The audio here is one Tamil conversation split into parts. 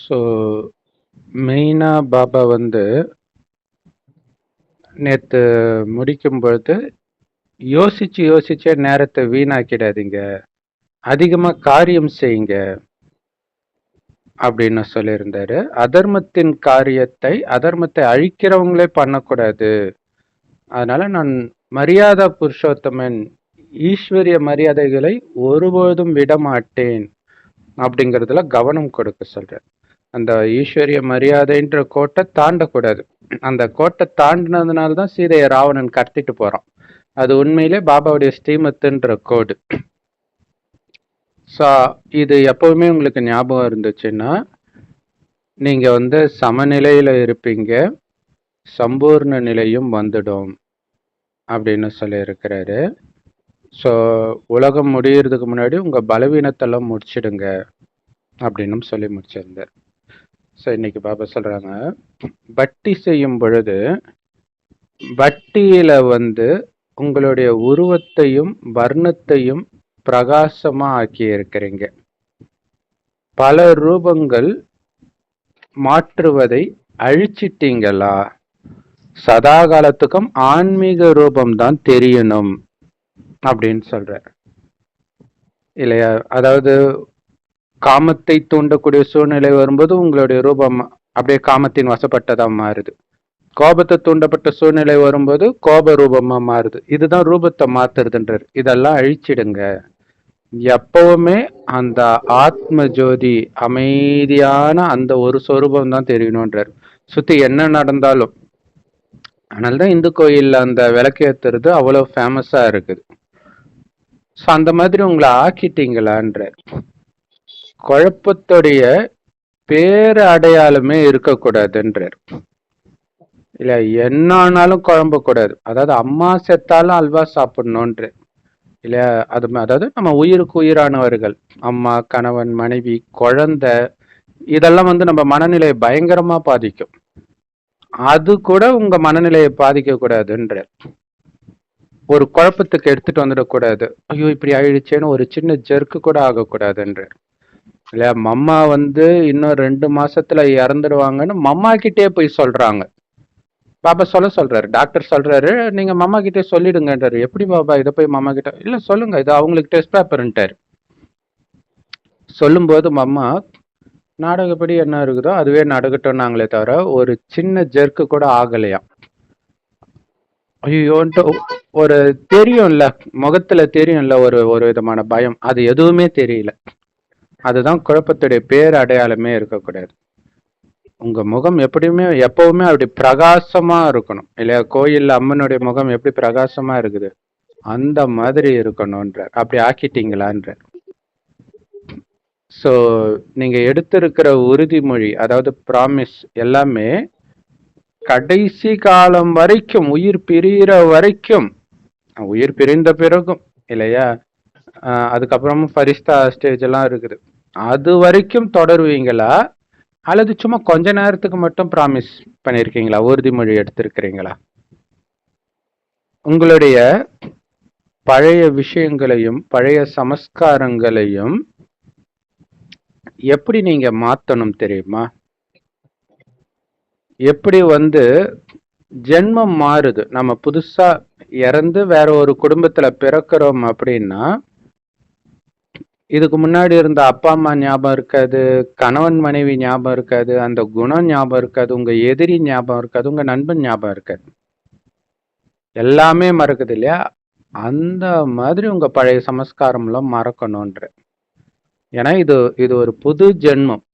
ஸோ மெயினாக பாபா வந்து நேற்று முடிக்கும் பொழுது யோசிச்சு யோசிச்சே நேரத்தை வீணாக்கிடாதீங்க, அதிகமாக காரியம் செய்யுங்க அப்படின்னு சொல்லியிருந்தாரு. அதர்மத்தை அழிக்கிறவங்களே பண்ணக்கூடாது. அதனால நான் மரியாதா புருஷோத்தமன் ஈஸ்வரிய மரியாதைகளை ஒருபோதும் விடமாட்டேன் அப்படிங்கிறதுல கவனம் கொடுக்க சொல்றேன். அந்த ஈஸ்வரிய மரியாதைன்ற கோட்டை தாண்டக்கூடாது. அந்த கோட்டை தாண்டினதுனால தான் சீதையை ராவணன் கடத்திட்டு போறான். அது உண்மையிலே பாபாவுடைய ஸ்ரீமத்துன்ற கோடு. ஸோ இது எப்பவுமே உங்களுக்கு ஞாபகம் இருந்துச்சுன்னா நீங்க வந்து சமநிலையில இருப்பீங்க, சம்பூர்ண நிலையும் வந்துடும் அப்படின்னு சொல்லி இருக்கிறாரு. ஸோ உலகம் முடியறதுக்கு முன்னாடி உங்க பலவீனத்தெல்லாம் முடிச்சிடுங்க அப்படின்னு சொல்லி முடிச்சிருந்தார். ஸோ இன்னைக்கு பாபா சொல்றாங்க, பட்டி செய்யும் பொழுது பட்டியில வந்து உங்களுடைய உருவத்தையும் வர்ணத்தையும் பிரகாசமா ஆக்கி இருக்கிறீங்க. பல ரூபங்கள் மாற்றுவதை அழிச்சிட்டீங்களா? சதா காலத்துக்கும் ஆன்மீக ரூபம்தான் தெரியணும் அப்படின்னு சொல்றார் இல்லையா? அதாவது காமத்தை தூண்டக்கூடிய சூழ்நிலை வரும்போது உங்களுடைய ரூபம் அப்படியே காமத்தின் வசப்பட்டதா மாறுது. கோபத்தை தூண்டப்பட்ட சூழ்நிலை வரும்போது கோப ரூபமா மாறுது. இதுதான் ரூபத்தை மாத்துறதுன்றார். இதெல்லாம் அழிச்சிடுங்க. எப்பவுமே அந்த ஆத்ம ஜோதி அமைதியான அந்த ஒரு சொரூபம் தான் தெரியணும்ன்றார். சுத்தி என்ன நடந்தாலும். அதனாலதான் இந்து கோயில்ல அந்த விளக்கேத்துறது அவ்வளவு ஃபேமஸா இருக்குது. ஸோ அந்த மாதிரி உங்களை ஆக்கிட்டீங்களான்றார். குழப்பத்துடைய பேர அடையாளமே இருக்கக்கூடாதுன்றார். இல்ல என்ன ஆனாலும் குழம்பக்கூடாது. அதாவது அம்மா செத்தாலும் அல்வா சாப்பிடணுன்ற இல்ல. அதாவது நம்ம உயிருக்கு உயிரானவர்கள், அம்மா, கணவன், மனைவி, குழந்தை, இதெல்லாம் வந்து நம்ம மனநிலையை பயங்கரமா பாதிக்கும். அது கூட உங்க மனநிலையை பாதிக்க கூடாதுன்ற. ஒரு குழப்பத்துக்கு எடுத்துட்டு வந்துடக்கூடாது. ஐயோ இப்படி ஆயிடுச்சேன்னு ஒரு சின்ன ஜெர்க்கு கூட ஆகக்கூடாதுன்ற. இல்ல மம்மா வந்து இன்னும் 2 மாசத்துல இறந்துடுவாங்கன்னு மம்மா கிட்டே போய் சொல்றாங்க. பாபா சொல்றாரு, டாக்டர் சொல்றாரு, நீங்க மாமா கிட்டே சொல்லிடுங்கன்றாரு. எப்படி பாபா இதை போய் மாமா கிட்ட? இல்ல சொல்லுங்க, இது அவங்களுக்கு டெஸ்ட் பேப்பர்ன்ட்டாரு. சொல்லும்போது மாமா நாடகப்படி என்ன இருக்குதோ அதுவே நடக்கட்டும் நாங்களே தவிர ஒரு சின்ன ஜெர்க்கு கூட ஆகலையா. ஐயோன்ட்டு ஒரு தெரியும்ல, முகத்துல தெரியும்ல ஒரு ஒரு விதமான பயம். அது எதுவுமே தெரியல. அதுதான் குழப்பத்துடைய பேர் அடையாளமே இருக்கக்கூடாது. உங்க முகம் எப்பவுமே அப்படி பிரகாசமா இருக்கணும் இல்லையா? கோயில்ல அம்மனுடைய முகம் எப்படி பிரகாசமா இருக்குது அந்த மாதிரி இருக்கணும்ன்றார். அப்படி ஆக்கிட்டீங்களான்றார். ஸோ நீங்க எடுத்திருக்கிற உறுதிமொழி, அதாவது ப்ராமிஸ் எல்லாமே கடைசி காலம் வரைக்கும், உயிர் பிரிகிற வரைக்கும், உயிர் பிரிந்த பிறகும் இல்லையா, அதுக்கப்புறமும் ஃபரிஸ்தா ஸ்டேஜ் எல்லாம் இருக்குது, அது வரைக்கும் தொடருவீங்களா அல்லது சும்மா கொஞ்ச நேரத்துக்கு மட்டும் ப்ராமிஸ் பண்ணியிருக்கீங்களா, உறுதிமொழி எடுத்திருக்கிறீங்களா? உங்களுடைய பழைய விஷயங்களையும் பழைய சமஸ்காரங்களையும் எப்படி நீங்க மாத்தணும் தெரியுமா? எப்படி வந்து ஜென்மம் மாறுது, நம்ம புதுசா இறந்து வேற ஒரு குடும்பத்துல பிறக்கிறோம் அப்படின்னா இதுக்கு முன்னாடி இருந்த அப்பா அம்மா ஞாபகம் இருக்காது, கணவன் மனைவி ஞாபகம் இருக்காது, அந்த குணம் ஞாபகம் இருக்காது, உங்க எதிரி ஞாபகம் இருக்காது, உங்க நண்பன் ஞாபகம் இருக்காது, எல்லாமே மறக்குது இல்லையா? அந்த மாதிரி உங்க பழைய சமஸ்காரம்லாம் மறக்கணும்ன்ற. ஏன்னா இது ஒரு புது ஜென்மம்.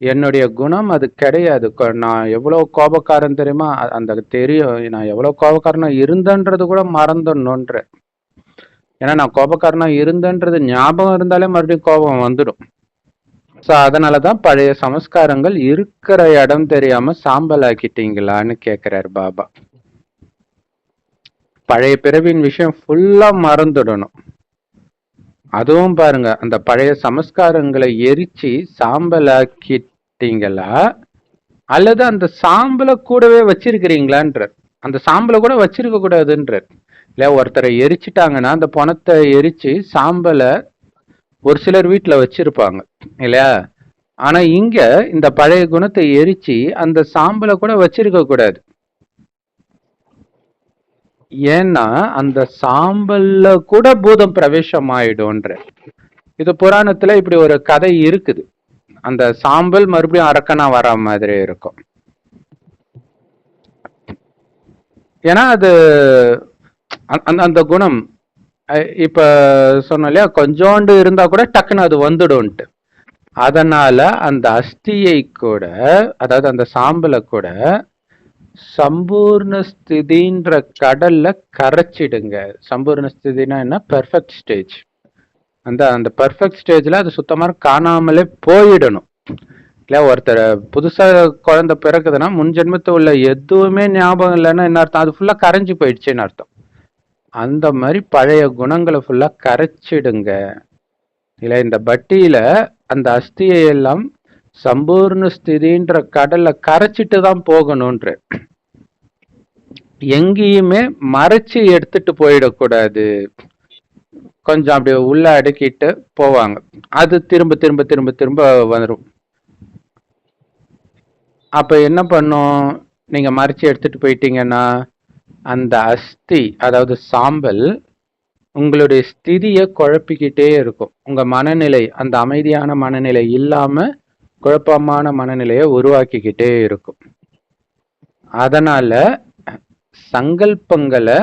என்னுடைய குணம் அது கிடையாது. நான் எவ்வளவு கோபக்காரன் தெரியுமா, அந்த தெரியும். நான் எவ்வளவு கோபக்காரனா இருந்தேன்றது கூட மறந்துடணுன்ற. ஏன்னா நான் கோபக்காரனா இருந்தேன்றது ஞாபகம் இருந்தாலே மறுபடியும் கோபம் வந்துடும். ஸோ அதனாலதான் பழைய சமஸ்காரங்கள் இருக்கிற இடம் தெரியாம சாம்பல் ஆக்கிட்டீங்களான்னு கேட்கிறார் பாபா. பழைய பிறவின் விஷயம் ஃபுல்லா மறந்துடணும். அதுவும் பாருங்க, அந்த பழைய சமஸ்காரங்களை எரிச்சு சாம்பல் ஆக்கிட்டீங்களா அல்லது அந்த சாம்பலை கூடவே வச்சிருக்கிறீங்களான்றார். அந்த சாம்பலை கூட வச்சிருக்க கூடாதுன்றார். இல்ல ஒருத்தரை எரிச்சிட்டாங்கன்னா அந்த பணத்தை எரிச்சு சாம்பலை ஒரு சிலர் வீட்டுல வச்சிருப்பாங்க இல்லையா? ஆனா இங்க இந்த பழைய குணத்தை எரிச்சு அந்த சாம்பலை கூட வச்சிருக்க கூடாது. ஏன்னா அந்த சாம்பல்ல கூட பூதம் பிரவேசம் ஆயிடும்ன்ற. இது புராணத்துல இப்படி ஒரு கதை இருக்குது. அந்த சாம்பல் மறுபடியும் அரக்கனா வர மாதிரி இருக்கும். ஏன்னா அது அந்த குணம் இப்ப சொன்ன இல்லையா, கொஞ்சோண்டு இருந்தா கூட டக்குன்னு அது வந்துடும்ட்டு. அதனால அந்த அஸ்தியை கூட, அதாவது அந்த சாம்பலை கூட சம்பூர்ண ஸ்திதின்ற கடல்ல கரைச்சிடுங்க. சம்பூர்ண ஸ்திதினா என்ன? Perfect stage. அந்த பெர்ஃபெக்ட் ஸ்டேஜ்ல அது சுத்தமா காணாமலே போயிடணும். இல்ல ஒருத்தர் புதுசா குழந்தை பிறக்குதுன்னா முன் ஜென்மத்துல உள்ள எதுவுமே ஞாபகம் இல்லைன்னா என்ன அர்த்தம்? அது ஃபுல்லா கரைஞ்சு போயிடுச்சுன்னு அர்த்தம். அந்த மாதிரி பழைய குணங்களை ஃபுல்லா கரைச்சிடுங்க. இல்ல இந்த பட்டியில அந்த அஸ்தியை எல்லாம் சம்பூர்ண ஸ்திதின்ற கடல்ல கரைச்சிட்டு தான் போகணும்ன்ற. எங்கேயுமே மறைச்சு எடுத்துட்டு போயிடக்கூடாது. கொஞ்சம் அப்படி உள்ள அடக்கிட்டு போவாங்க. அது திரும்ப திரும்ப திரும்ப திரும்ப வரும். அப்ப என்ன பண்ணும்? நீங்க மறைச்சு எடுத்துட்டு போயிட்டீங்கன்னா அந்த அஸ்தி, அதாவது சாம்பல் உங்களுடைய ஸ்திதியை குழப்பிக்கிட்டே இருக்கும். உங்க மனநிலை, அந்த அமைதியான மனநிலை இல்லாம குழப்பமான மனநிலையை உருவாக்கிக்கிட்டே இருக்கும். அதனால சங்கல்பங்களை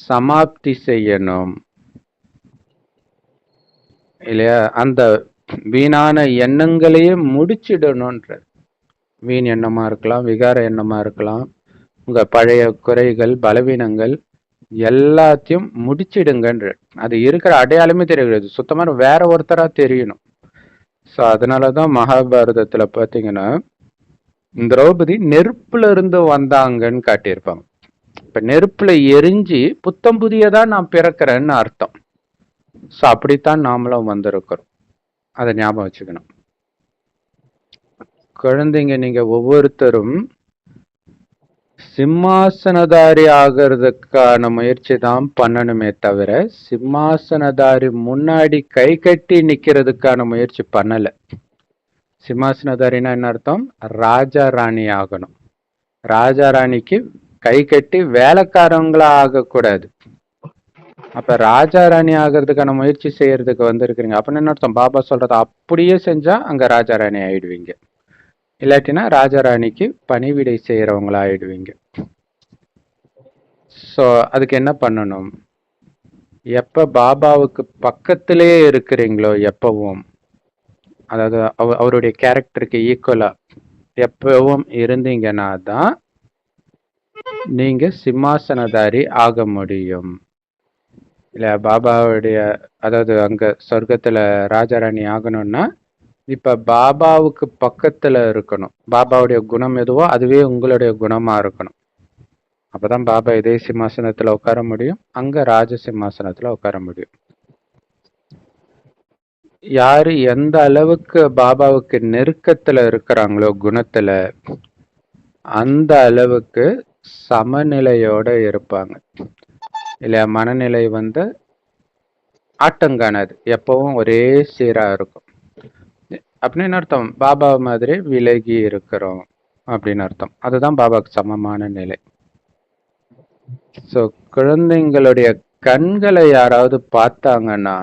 சமாப்தி செய்யணும் இல்லையா? அந்த வீணான எண்ணங்களையே முடிச்சிடணும்ன்ற. வீண் எண்ணமா இருக்கலாம், விகார எண்ணமா இருக்கலாம், உங்க பழைய குறைகள் பலவீனங்கள் எல்லாத்தையும் முடிச்சிடுங்கன்ற. அது இருக்கிற அடையாளமே தெரியாது, சுத்தமா வேற ஒருத்தரா தெரியணும். ஸோ அதனாலதான் மகாபாரதத்துல பாத்தீங்கன்னா திரௌபதி நெருப்புல இருந்து வந்தாங்கன்னு காட்டியிருப்பாங்க. இப்ப நெருப்புல எரிஞ்சு புத்தம் புதியதா நான் பிறக்கிறேன்னு அர்த்தம். ஸோ அப்படித்தான் நாமளும் வந்திருக்கிறோம். அதை ஞாபகம் வச்சுக்கணும். குழந்தைங்க, நீங்க ஒவ்வொருத்தரும் சிம்மாசனதாரி ஆகிறதுக்கான முயற்சி தான் பண்ணணுமே தவிர சிம்மாசனதாரி முன்னாடி கை கட்டி நிக்கிறதுக்கான முயற்சி பண்ணல. சிம்மாசனதாரினா என்ன அர்த்தம்? ராஜா ராணி ஆகணும். ராஜா ராணிக்கு கை கட்டி வேலைக்காரங்களா ஆகக்கூடாது. அப்ப ராஜா ராணி ஆகிறதுக்கான முயற்சி செய்யறதுக்கு வந்திருக்கிறீங்க அப்படின்னு என்ன அர்த்தம்? பாபா சொல்றது அப்படியே செஞ்சா அங்க ராஜா ராணி ஆயிடுவீங்க. இல்லாட்டினா ராஜா ராணிக்கு பணிவிடை செய்யறவங்களா ஆயிடுவீங்க. ஸோ அதுக்கு என்ன பண்ணணும்? எப்ப பாபாவுக்கு பக்கத்திலே இருக்கிறீங்களோ, எப்பவும், அதாவது அவருடைய கேரக்டருக்கு ஈக்குவலா எப்பவும் இருந்தீங்கன்னா தான் நீங்க சிம்மாசனதாரி ஆக முடியும். இல்ல பாபாவுடைய, அதாவது அங்க சொர்க்கத்துல ராஜாராணி ஆகணும்னா இப்ப பாபாவுக்கு பக்கத்துல இருக்கணும். பாபாவுடைய குணம் எதுவோ அதுவே உங்களுடைய குணமா இருக்கணும். அப்பதான் பாபா இதே சிம்மாசனத்துல உட்கார முடியும், அங்க ராஜ சிம்மாசனத்துல உட்கார முடியும். யாரு எந்த அளவுக்கு பாபாவுக்கு நெருக்கத்துல இருக்கிறாங்களோ குணத்துல, அந்த அளவுக்கு சமநிலையோட இருப்பாங்க. இல்லையா? மனநிலை ஆட்டங்கானது, எப்பவும் ஒரே சீரா இருக்கும். அப்படின்னு அர்த்தம் பாபா மாதிரி விலகி இருக்கிறோம் அப்படின்னு அர்த்தம். அதுதான் பாபாவுக்கு சமமான நிலை. ஸோ குழந்தைங்களுடைய கண்களை யாராவது பார்த்தாங்கன்னா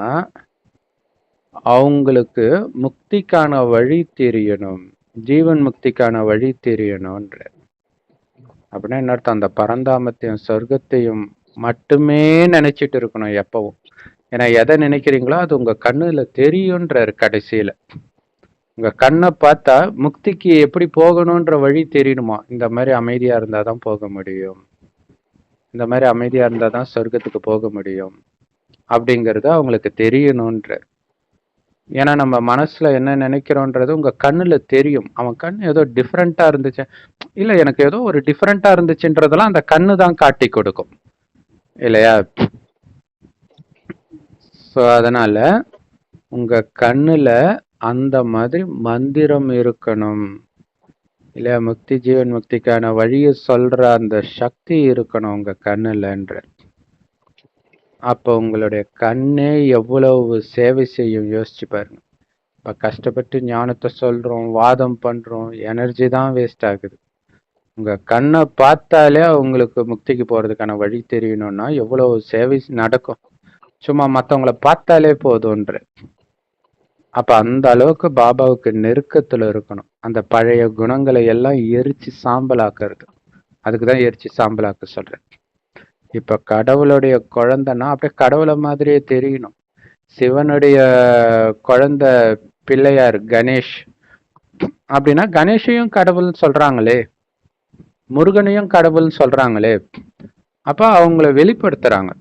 அவங்களுக்கு முக்திக்கான வழி தெரியணும், ஜீவன் முக்திக்கான வழி தெரியணும்ன்ற. அப்படின்னா என்ன அர்த்தம்? அந்த பரந்தாமத்தையும் சொர்க்கத்தையும் மட்டுமே நினைச்சிட்டு இருக்கணும் எப்பவும். ஏன்னா எதை நினைக்கிறீங்களோ அது உங்க கண்ணுல தெரியும்ன்றாரு கடைசியில. உங்க கண்ணை பார்த்தா முக்திக்கு எப்படி போகணும்ன்ற வழி தெரியணுமா? இந்த மாதிரி அமைதியா இருந்தாதான் போக முடியும், இந்த மாதிரி அமைதியா இருந்தாதான் சொர்க்கத்துக்கு போக முடியும் அப்படிங்கிறது அவங்களுக்கு தெரியணும்ன்ற. ஏன்னா நம்ம மனசுல என்ன நினைக்கிறோன்றது உங்க கண்ணுல தெரியும். அவன் கண்ணு ஏதோ டிஃப்ரெண்டா இருந்துச்சு, இல்ல எனக்கு ஏதோ ஒரு டிஃப்ரெண்டா இருந்துச்சுன்றதெல்லாம் அந்த கண்ணு தான் காட்டி கொடுக்கும் இல்லையா? ஸோ அதனால உங்க கண்ணுல அந்த மாதிரி மந்திரம் இருக்கணும் இல்லையா? முக்தி ஜீவன் முக்திக்கான வழியை சொல்ற அந்த சக்தி இருக்கணும் உங்க கண்ணுலன்ற. அப்போ உங்களுடைய கண்ணே எவ்வளவு சேவை செய்யும் யோசிச்சு பாருங்க. இப்ப கஷ்டப்பட்டு ஞானத்தை சொல்றோம், வாதம் பண்றோம், எனர்ஜி தான் வேஸ்ட் ஆகுது. உங்க கண்ணை பார்த்தாலே உங்களுக்கு முக்திக்கு போறதுக்கான வழி தெரியணும்னா எவ்வளவு சேவை நடக்கும். சும்மா மத்தவங்கள பார்த்தாலே போதும்ன்ற. அப்ப அந்த அளவுக்கு பாபாவுக்கு நெருக்கத்துல இருக்கணும். அந்த பழைய குணங்களை எல்லாம் எரிச்சு சாம்பலாக்குறது. அதுக்குதான் எரிச்சு சாம்பலாக்க சொல்றேன். இப்ப கடவுளுடைய குழந்தைன்னா அப்படியே கடவுளை மாதிரியே தெரியணும். சிவனுடைய குழந்தை பிள்ளையார் கணேஷ் அப்படின்னா கணேஷையும் கடவுள்னு சொல்றாங்களே, முருகனையும் கடவுள்னு சொல்றாங்களே. அப்ப அவங்கள வெளிப்படுத்துறாங்க.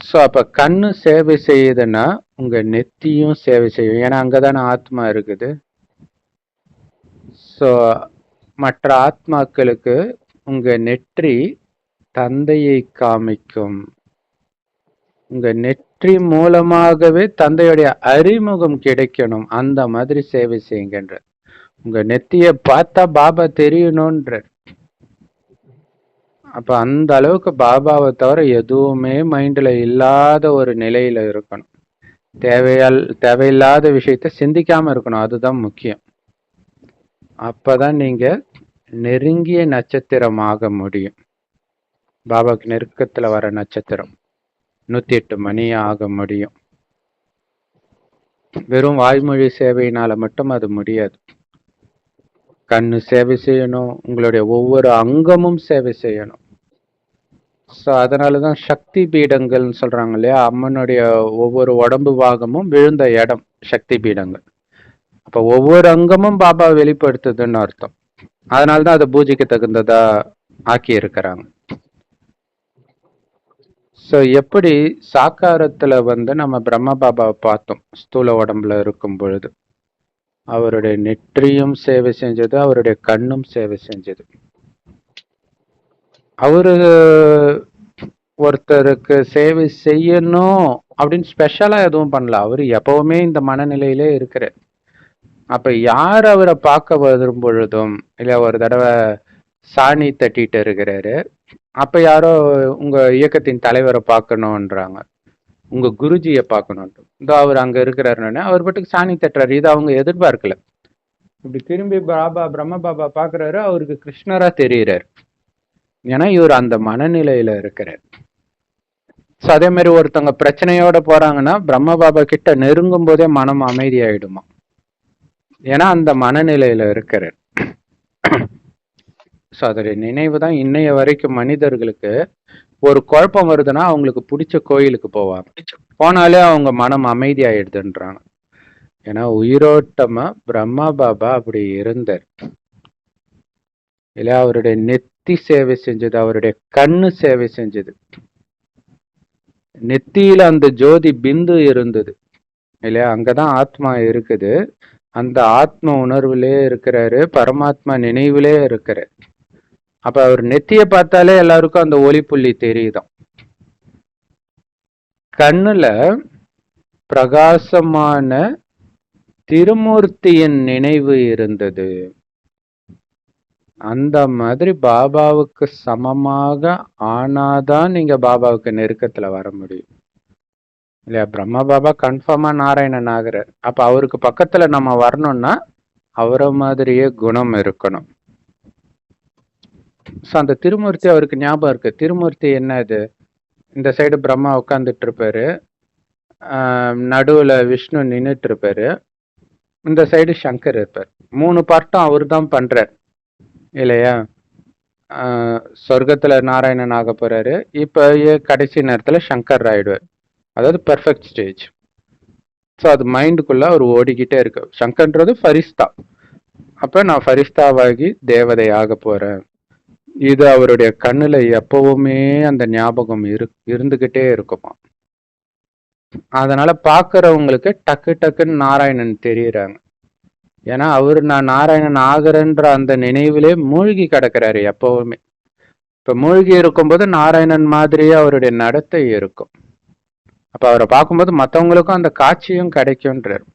ஸோ அப்ப கண்ணு சேவை செய்யுதுன்னா உங்க நெத்தியும் சேவை செய்யும். ஏன்னா அங்கதானே ஆத்மா இருக்குது. ஸோ மற்ற ஆத்மாக்களுக்கு உங்க நெற்றி தந்தையை காமிக்கும். உங்க நெற்றி மூலமாகவே தந்தையுடைய அறிமுகம் கிடைக்கணும். அந்த மாதிரி சேவை செய்யுங்கன்ற. உங்க நெத்திய பார்த்தா பாபா தெரியணும்ன்ற. அப்ப அந்த அளவுக்கு பாபாவை தவிர எதுவுமே மைண்ட்ல இல்லாத ஒரு நிலையில இருக்கணும். தேவையில்லாத விஷயத்த சிந்திக்காம இருக்கணும். அதுதான் முக்கியம். அப்பதான் நீங்க நெருங்கிய நட்சத்திரமாக முடியும். பாபாவுக்கு நெருக்கத்துல வர நட்சத்திரம் 108 மணி ஆக முடியும். வெறும் வாய்மொழி சேவையினால மட்டும் அது முடியாது. கண்ணு சேவை செய்யணும், உங்களுடைய ஒவ்வொரு அங்கமும் சேவை செய்யணும். ஸோ அதனாலதான் சக்தி பீடங்கள்னு சொல்றாங்க இல்லையா, அம்மனுடைய ஒவ்வொரு உடம்பு பாகமும் விழுந்த இடம் சக்தி பீடங்கள். அப்ப ஒவ்வொரு அங்கமும் பாபா வெளிப்படுத்துதுன்னு அர்த்தம். அதனாலதான் அதை பூஜைக்கு தகுந்ததா ஆக்கி இருக்கிறாங்க. ஸோ எப்படி சாக்காரத்துல நம்ம பிரம்ம பாபாவை பார்த்தோம் ஸ்தூல உடம்புல இருக்கும் பொழுது, அவருடைய நெற்றியும் சேவை செஞ்சது, அவருடைய கண்ணும் சேவை செஞ்சது. அவரு ஒருத்தருக்கு சேவை செய்யணும் அப்படின்னு ஸ்பெஷலா எதுவும் பண்ணல. அவரு எப்பவுமே இந்த மனநிலையிலே இருக்கிறார். அப்ப யார் அவரை பார்க்க வரும் பொழுதும், இல்ல ஒரு தடவை சாணி தட்டிட்டு இருக்கிறாரு, அப்ப யாரோ உங்க இயக்கத்தின் தலைவரை பார்க்கணும்ன்றாங்க, உங்க குருஜியை பார்க்கணும். இதோ அவர் அங்க இருக்கிறாருன்னு அவர் பாட்டுக்கு சாணி தட்டுறாரு. இது அவங்க எதிர்பார்க்கல. இப்படி திரும்பி பிரம்ம பாபா பாக்குறாரு, அவருக்கு கிருஷ்ணரா தெரிகிறார். ஏன்னா இவர் அந்த மனநிலையில இருக்கிறார். ஸோ அதே மாதிரி ஒருத்தவங்க பிரச்சனையோட போறாங்கன்னா பிரம்ம பாபா கிட்ட நெருங்கும் போதே மனம் அமைதியாயிடுமா. ஏன்னா அந்த மனநிலையில இருக்கிறார். ஸோ அதோடைய நினைவு தான் இன்னைய வரைக்கும் மனிதர்களுக்கு ஒரு குழப்பம் வருதுன்னா அவங்களுக்கு பிடிச்ச கோயிலுக்கு போவாங்க. போனாலே அவங்க மனம் அமைதியாயிடுதுன்றாங்க. ஏன்னா உயிரோட்டமா பிரம்மா பாபா அப்படி இருந்தார். இல்ல அவருடைய நெத்தி சேவை செஞ்சது, அவருடைய கண்ணு சேவை செஞ்சது. நெத்தியில அந்த ஜோதி பிந்து இருந்தது இல்லையா, அங்கதான் ஆத்மா இருக்குது. அந்த ஆத்ம உணர்விலே இருக்கிறாரு, பரமாத்மா நினைவிலே இருக்கிறார். அப்ப அவர் நெத்திய பார்த்தாலே எல்லாருக்கும் அந்த ஒளி புள்ளி தெரியுதான். கண்ணுல பிரகாசமான திருமூர்த்தியின் நினைவு இருந்தது. அந்த மாதிரி பாபாவுக்கு சமமாக ஆனாதான் நீங்க பாபாவுக்கு நெருக்கத்துல வர முடியும் இல்லையா. பிரம்ம பாபா கன்ஃபார்மா நாராயணன் ஆகிறார். அப்ப அவருக்கு பக்கத்துல நம்ம வரணும்னா அவரை மாதிரியே குணம் இருக்கணும். ஸோ அந்த திருமூர்த்தி அவருக்கு ஞாபகம் இருக்கு. திருமூர்த்தி என்ன இது, இந்த சைடு பிரம்மா உட்காந்துட்டு இருப்பாரு, நடுவுல விஷ்ணு நின்றுட்டு இருப்பாரு, இந்த சைடு சங்கர் இருப்பார். 3 பார்ட்டும் அவர் தான் பண்றார் இல்லையா. சொர்க்கத்துல நாராயணன் ஆக போறாரு, இப்ப கடைசி நேரத்துல சங்கர் ஆயிடுவார். அதாவது பெர்ஃபெக்ட் ஸ்டேஜ். ஸோ அது மைண்டுக்குள்ள அவர் ஓடிக்கிட்டே இருக்கு. சங்கர்ன்றது ஃபரிஸ்தா. அப்ப நான் ஃபரிஸ்தாவாகி தேவதை ஆக போறேன். இது அவருடைய கண்ணுல எப்பவுமே அந்த ஞாபகம் இருந்துகிட்டே இருக்குமா. அதனால பாக்குறவங்களுக்கு டக்கு டக்குன்னு நாராயணன் தெரியுறாங்க. ஏன்னா அவரு நான் நாராயணன் ஆகிறன்ற அந்த நினைவிலே மூழ்கி கிடக்கிறாரு எப்பவுமே. இப்ப மூழ்கி இருக்கும்போது நாராயணன் மாதிரியே அவருடைய நடத்தை இருக்கும். அப்ப அவரை பார்க்கும்போது மற்றவங்களுக்கும் அந்த காட்சியும் கிடைக்கும்ன்றார்.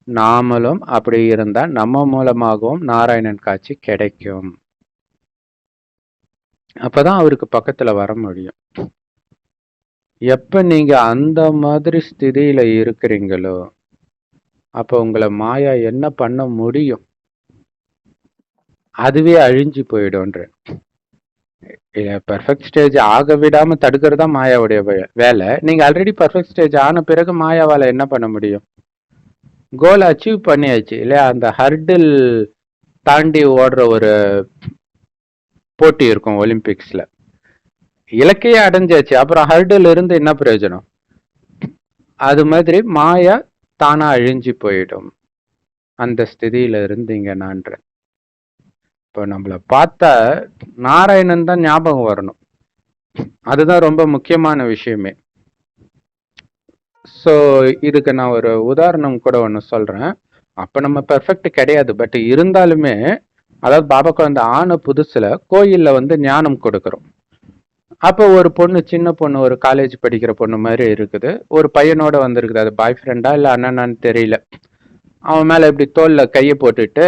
நாமளும் அப்படி இருந்தா நம்ம மூலமாகவும் நாராயணன் காட்சி கிடைக்கும். அப்பதான் அவருக்கு பக்கத்துல வர முடியும். எப்ப நீங்க அந்த மாதிரி ஸ்திதியில இருக்கிறீங்களோ, அப்ப உங்கள மாயா என்ன பண்ண முடியும்? அதுவே அழிஞ்சு போயிடும்ன்றேன். பெர்ஃபெக்ட் ஸ்டேஜ் ஆக விடாம தடுக்கிறது தான் மாயாவுடைய வேலை. நீங்க ஆல்ரெடி பெர்ஃபெக்ட் ஸ்டேஜ் ஆன பிறகு மாயாவால என்ன பண்ண முடியும்? கோல் அச்சீவ் பண்ணியாச்சு இல்லையா? அந்த ஹர்டில் தாண்டி ஓடுற ஒரு போட்டி இருக்கும் ஒலிம்பிக்ஸ்ல. இலக்கையே அடைஞ்சாச்சு, அப்புறம் ஹர்டில் இருந்து என்ன பிரயோஜனம்? அது மாதிரி மாயா தானா அழிஞ்சு போயிடும் அந்த ஸ்திதியில இருந்தீங்கன்னான்ற. இப்போ நம்மள பார்த்தா நாராயணன் தான் ஞாபகம் வரணும். அதுதான் ரொம்ப முக்கியமான விஷயமே. ஸோ இதுக்கு நான் ஒரு உதாரணம் கூட ஒன்று சொல்றேன். அப்போ நம்ம பெர்ஃபெக்ட் கிடையாது, பட் இருந்தாலுமே அதாவது பாபா குழந்தை ஆன புதுசுல கோயில்ல வந்து ஞானம் கொடுக்குறோம். அப்போ ஒரு பொண்ணு, சின்ன பொண்ணு, ஒரு காலேஜ் படிக்கிற பொண்ணு மாதிரி இருக்குது. ஒரு பையனோட வந்திருக்குது. அது பாய் ஃப்ரெண்டா இல்லை அண்ணனான்னு தெரியல. அவன் மேல இப்படி தோல்ல கையை போட்டுட்டு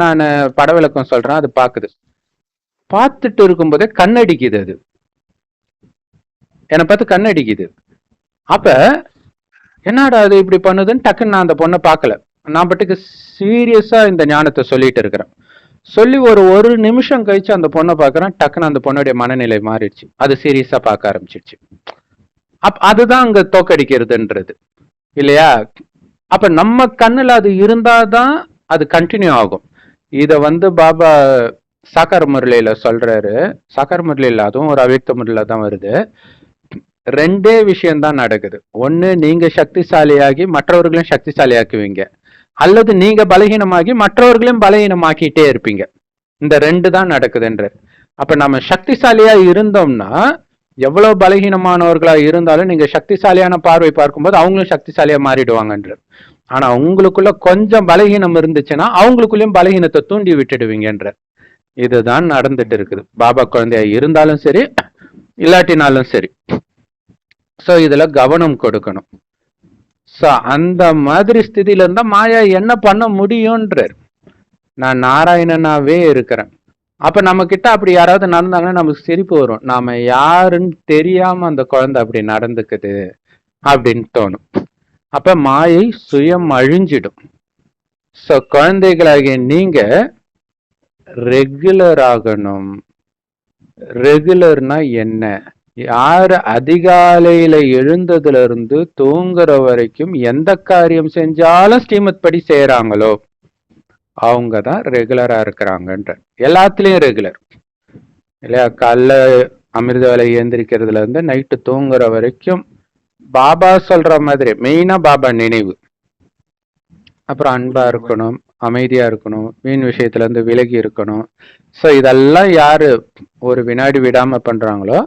நான் படவிளக்கம் சொல்றேன். அது பாக்குது. பார்த்துட்டு இருக்கும்போதே கண்ணடிக்குது. அது என்னை பார்த்து கண்ணடிக்குது. அப்ப என்னடா அது இப்படி பண்ணுதுன்னு டக்குன்னு நான் அந்த பொண்ணை பார்க்கல. நான் பட்டுக்கு சீரியஸா இந்த ஞானத்தை சொல்லிட்டு இருக்கிறேன். சொல்லி ஒரு நிமிஷம் கழிச்சு அந்த பொண்ணை பார்க்கறேன். டக்குன்னு அந்த பொண்ணுடைய மனநிலை மாறிடுச்சு. அது சீரியஸா பார்க்க ஆரம்பிச்சிடுச்சு. அதுதான் அங்க தோக்கடிக்கிறதுன்றது இல்லையா? அப்ப நம்ம கண்ணுல அது இருந்தாதான் அது கண்டினியூ ஆகும். இத வந்து பாபா சாக்கார முரளியில சொல்றாரு. சாக்கார முரளியில அதுவும் ஒரு அவ்யக்த முரளியில தான் வருது. ரெண்டே விஷயம்தான் நடக்குது. ஒண்ணு, நீங்க சக்திசாலியாகி மற்றவர்களையும் சக்திசாலியாக்குவீங்க, அல்லது நீங்க பலகீனமாகி மற்றவர்களையும் பலகீனமாக்கிட்டே இருப்பீங்க. இந்த ரெண்டு தான் நடக்குதுன்ற. அப்ப நம்ம சக்திசாலியா இருந்தோம்னா, எவ்வளவு பலகீனமானவர்களா இருந்தாலும் நீங்க சக்திசாலியான பார்வை பார்க்கும்போது அவங்களும் சக்திசாலியா மாறிடுவாங்கன்ற. ஆனா உங்களுக்குள்ள கொஞ்சம் பலகீனம் இருந்துச்சுன்னா அவங்களுக்குள்ளயும் பலகீனத்தை தூண்டி விட்டுடுவீங்கன்ற. இதுதான் நடந்துட்டு இருக்குது. பாபா குழந்தையா இருந்தாலும் சரி, இல்லாட்டினாலும் சரி. சோ இதுல கவனம் கொடுக்கணும். சோ அந்த மாதிரி ஸ்திதியில இருந்தா மாயா என்ன பண்ண முடியும்ன்றார். நான் நாராயணனாவே இருக்கிறேன். அப்ப நம்ம கிட்ட அப்படி யாராவது நடந்தாங்கன்னா நமக்கு சிரிப்பு வரும். நாம யாருன்னு தெரியாம அந்த குழந்தை அப்படி நடந்துக்குது அப்படின்னு தோணும். அப்ப மாயை சுயம் அழிஞ்சிடும். சோ குழந்தைகளாகிய நீங்க ரெகுலர் ஆகணும். ரெகுலர்னா என்ன? யாரு அதிகாலையில எழுந்ததுல இருந்து தூங்குற வரைக்கும் எந்த காரியம் செஞ்சாலும் ஸ்ரீமத் படி செய்யறாங்களோ அவங்கதான் ரெகுலரா இருக்கிறாங்கன்ற. எல்லாத்துலயும் ரெகுலர் இல்லையா? காலைல அமிர்த வேலை ஏந்திரிக்கிறதுல இருந்து நைட்டு தூங்குற வரைக்கும் பாபா சொல்ற மாதிரி மெயினா பாபா நினைவு. அப்புறம் அன்பா இருக்கணும், அமைதியா இருக்கணும், மீன் விஷயத்துல இருந்து விலகி இருக்கணும். சோ இதெல்லாம் யாரு ஒரு வினாடி விடாம பண்றாங்களோ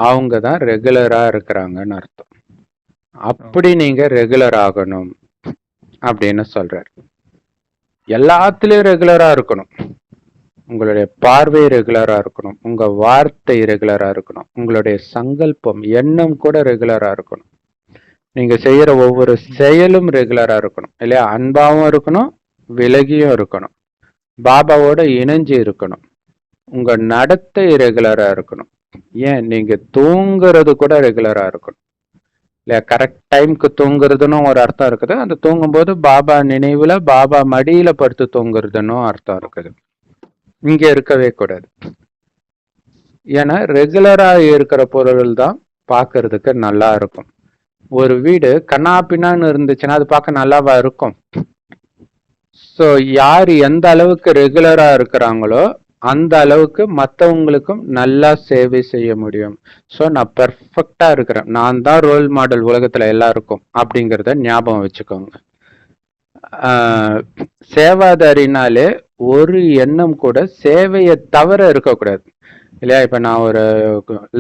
அவங்க தான் ரெகுலரா இருக்கிறாங்கன்னு அர்த்தம். அப்படி நீங்க ரெகுலர் ஆகணும் அப்படின்னு சொல்றாரு. எல்லாத்துலயும் ரெகுலரா இருக்கணும். உங்களுடைய பார்வை ரெகுலரா இருக்கணும், உங்க வார்த்தை ரெகுலரா இருக்கணும், உங்களுடைய சங்கல்பம் எண்ணம் கூட ரெகுலரா இருக்கணும். நீங்க செய்யற ஒவ்வொரு செயலும் ரெகுலரா இருக்கணும் இல்லையா? அன்பாவும் இருக்கணும், விலகியும் இருக்கணும், பாபாவோட இணைஞ்சு இருக்கணும். உங்க நடத்தை ரெகுலரா இருக்கணும். ஏன், நீங்க தூங்குறது கூட ரெகுலரா இருக்கணும் இல்லையா? கரெக்ட் டைம்க்கு தூங்குறதுன்னு ஒரு அர்த்தம் இருக்குது. அந்த தூங்கும் போது பாபா நினைவுல பாபா மடியில படுத்து தூங்குறதுன்னு அர்த்தம் இருக்குது. இங்க இருக்கவே கூடாது. ஏன்னா ரெகுலரா இருக்கிற பொருள் தான் பாக்குறதுக்கு நல்லா இருக்கும். ஒரு வீடு கண்ணா பின்னான்னு இருந்துச்சுன்னா அது பார்க்க நல்லாவா இருக்கும்? ஸோ யார் எந்த அளவுக்கு ரெகுலரா இருக்கிறாங்களோ அந்த அளவுக்கு மற்றவங்களுக்கும் நல்லா சேவை செய்ய முடியும். ஸோ நான் பெர்ஃபெக்டா இருக்கிறேன், நான் தான் ரோல் மாடல் உலகத்துல எல்லாருக்கும் அப்படிங்கிறத ஞாபகம் வச்சுக்கோங்க. சேவாதாரினாலே ஒரு எண்ணம் கூட சேவையை தவிர இருக்கக்கூடாது இல்லையா? இப்ப நான் ஒரு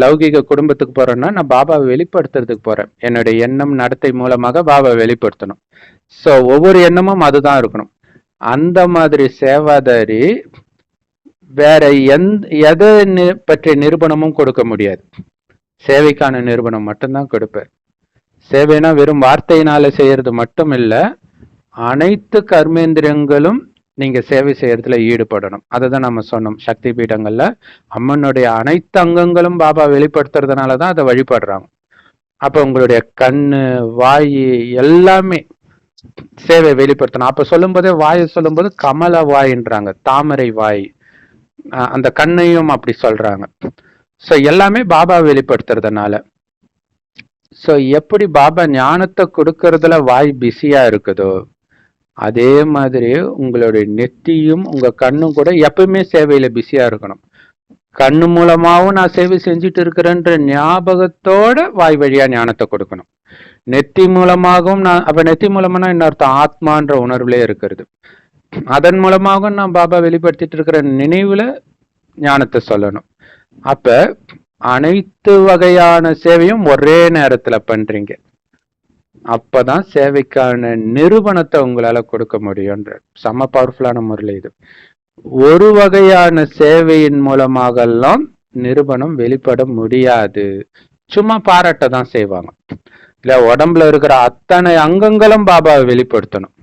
லௌகிக குடும்பத்துக்கு போறேன்னா நான் பாபாவை வெளிப்படுத்துறதுக்கு போறேன். என்னுடைய எண்ணம் நடத்தை மூலமாக பாபாவை வெளிப்படுத்தணும். ஸோ ஒவ்வொரு எண்ணமும் அதுதான் இருக்கணும். அந்த மாதிரி சேவாதாரி வேற எதை பற்றிய நிரூபணமும் கொடுக்க முடியாது. சேவைக்கான நிரூபணம் மட்டும்தான் கொடுப்பார். சேவைனா வெறும் வார்த்தையினால செய்யறது மட்டும் இல்ல, அனைத்து கர்மேந்திரங்களும் நீங்க சேவை செய்யறதுல ஈடுபடணும். அதுதான் நம்ம சொன்னோம். சக்தி பீடங்கள்ல அம்மனுடைய அனைத்து அங்கங்களும் பாபா வெளிப்படுத்துறதுனாலதான் அதை வழிபடுறாங்க. அப்ப உங்களுடைய கண்ணு, வாய் எல்லாமே சேவை வெளிப்படுத்தணும். அப்ப சொல்லும் போதே வாயை சொல்லும் போது கமல வாயின்றாங்க, தாமரை வாய். அந்த கண்ணையும் அப்படி சொல்றாங்க. சோ எல்லாமே பாபா வெளிப்படுத்துறதுனால. சோ எப்படி பாபா ஞானத்தை கொடுக்கறதுல வாய் பிஸியா இருக்குதோ, அதே மாதிரி உங்களுடைய நெத்தியும் உங்க கண்ணும் கூட எப்பவுமே சேவையில பிஸியா இருக்கணும். கண்ணு மூலமாவும் நான் சேவை செஞ்சுட்டு இருக்கிறேன்ற ஞாபகத்தோட வாய் வழியா ஞானத்தை கொடுக்கணும். நெத்தி மூலமாகவும் அப்ப நெத்தி மூலமா இன்னொருத்தன் ஆத்மான்ற உணர்வுலே இருக்கிறது. அதன் மூலமாகவும் நான் பாபா வெளிப்படுத்திட்டு இருக்கிற நினைவுல ஞானத்தை சொல்லணும். அப்ப அனைத்து வகையான சேவையும் ஒரே நேரத்துல பண்றீங்க. அப்பதான் சேவைக்கான நிரூபணத்தை உங்களால கொடுக்க முடியும்ன்ற செம பவர்ஃபுல்லான முறையில் இது. ஒரு வகையான சேவையின் மூலமாக எல்லாம் நிரூபணம் வெளிப்பட முடியாது. சும்மா பாராட்ட தான் செய்வாங்க. இல்ல உடம்புல இருக்கிற அத்தனை அங்கங்களும் பாபாவை வெளிப்படுத்தணும்.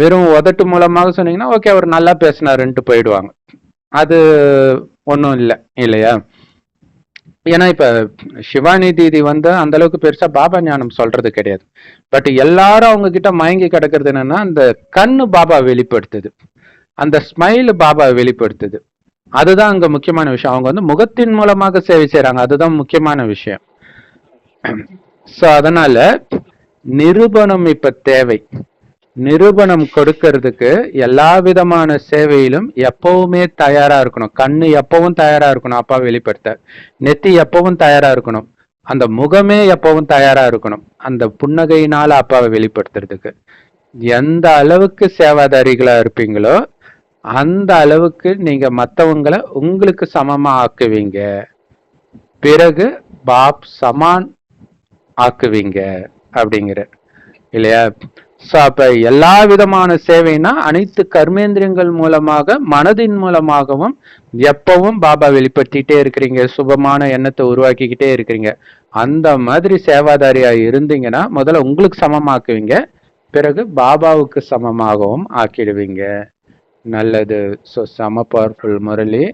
வெறும் உதட்டு மூலமாக சொன்னீங்கன்னா ஓகே அவர் நல்லா பேசினாருன்ட்டு போயிடுவாங்க. அது ஒன்றும் இல்லை இல்லையா? ஏன்னா இப்ப சிவானி தீதி வந்து அந்த அளவுக்கு பெருசா பாபா ஞானம் சொல்றது கிடையாது. பட் எல்லாரும் அவங்க கிட்ட மயங்கி கிடக்கிறது என்னன்னா, அந்த கண்ணு பாபா வெளிப்படுத்துது, அந்த ஸ்மைல் பாபா வெளிப்படுத்துது. அதுதான் அங்க முக்கியமான விஷயம். அவங்க வந்து முகத்தின் மூலமாக சேவை செய்யறாங்க, அதுதான் முக்கியமான விஷயம். சோ அதனால நிரூபணம் இப்ப தேவை. நிரூபணம் கொடுக்கறதுக்கு எல்லா விதமான சேவையிலும் எப்பவுமே தயாரா இருக்கணும். கண்ணு எப்பவும் தயாரா இருக்கணும் அப்பா வெளிப்படுத்த, நெத்தி எப்பவும் தயாரா இருக்கணும், அந்த முகமே எப்பவும் தயாரா இருக்கணும் அந்த புன்னகையினால அப்பாவை வெளிப்படுத்துறதுக்கு. எந்த அளவுக்கு சேவாதாரிகளா இருப்பீங்களோ அந்த அளவுக்கு நீங்க மற்றவங்களை உங்களுக்கு சமமா ஆக்குவீங்க. பிறகு பாப் சமான் ஆக்குவீங்க அப்படிங்கிற இல்லையா? சோ அப்ப எல்லா விதமான சேவைனா அனைத்து கர்மேந்திரியங்கள் மூலமாக, மனதின் மூலமாகவும் எப்பவும் பாபா வெளிப்படுத்திட்டே இருக்கிறீங்க, சுபமான எண்ணத்தை உருவாக்கிக்கிட்டே இருக்கிறீங்க. அந்த மாதிரி சேவாதாரியா இருந்தீங்கன்னா முதல்ல உங்களுக்கு சமமாக்குவீங்க, பிறகு பாபாவுக்கு சமமாகவும் ஆக்கிடுவீங்க. நல்லது. ஸோ செம பவர்ஃபுல் முரளி.